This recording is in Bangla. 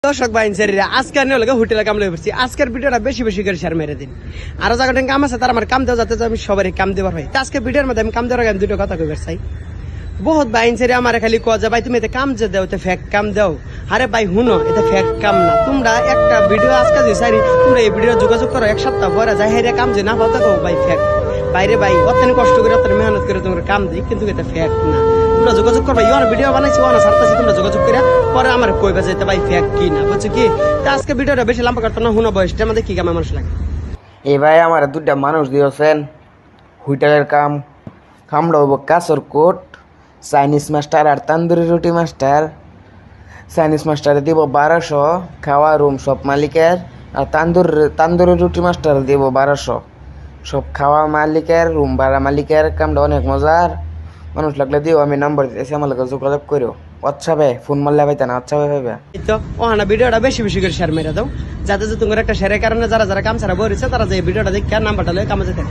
দর্শক ভাই আজকে আমি হোটেলে কাম লই পড়ছি। আজকের ভিডিওটা বেশি বেশি করে শেয়ার মেরে দিন। আরো জায়গাটা কাম আছে তার আমার কাম দেওয়া যাতে আমি সবারই কাম দেওয়ার হয়। আজকে ভিডিওর মধ্যে আমি কাম দেওয়ার আগে দুটো কথা কইবার চাই। বহুত ভাই আমার খালি কয় যে ভাই তুমি এতে কাম যে দাও, এতে ফেক কাম দাও। আরে ভাই হুনো, এটা ফেক কাম না। তোমরা একটা ভিডিও আজকে যে সারি তোমরা এই ভিডিও যোগাযোগ করো, এক সপ্তাহ পরে যায় হেরে কাম যে না পাও তো ভাই ফেক। বাইরে ভাই অতখানি কষ্ট করে অতখানি মেহনত করে তোমরা কাম দিই, কিন্তু এটা ফেক না। তোমরা যোগাযোগ করবা, ইওর ভিডিও বানাইছি ওনা সারতাছি, তোমরা যোগাযোগ করে পরে আমার কইবা যে ভাই ফেক কি না, বুঝছো কি? তা আজকে ভিডিওটা বেশি লম্বা করতে না, হুনো বয়সটা আমাদের কি কাম মানুষ লাগে। এই ভাই আমার দুটা মানুষ দিয়েছেন হুইটালের কাম। কামড়া হবো কাসর কোট, চাইনিজ মাস্টার আর তান্দুরি রুটি মাস্টার। চাইনিজ মাস্টারে দিব 1200, খাওয়া রুম সব মালিকের। আর তান্দুরি রুটি মাস্টার দিব 1200, সব খাওয়া মালিকের, রুম ভাড়া মালিকের। কামটা অনেক মজার। মানুষ লাগলে দিও, আমি নাম্বার দিতেছি, আমার লাগে যোগাযোগ করো। হোয়াটসঅ্যাপে ফোন মারলে পাইতে না, হোয়াটসঅ্যাপে পাইবে। তো ওহানা ভিডিওটা বেশি বেশি করে শেয়ার মেরে দাও, যাতে যে তোমার একটা শেয়ারের কারণে যারা যারা কাম ছাড়া বলেছে তারা যে ভিডিওটা দেখে নাম্বারটা লয়ে কামে যেতে।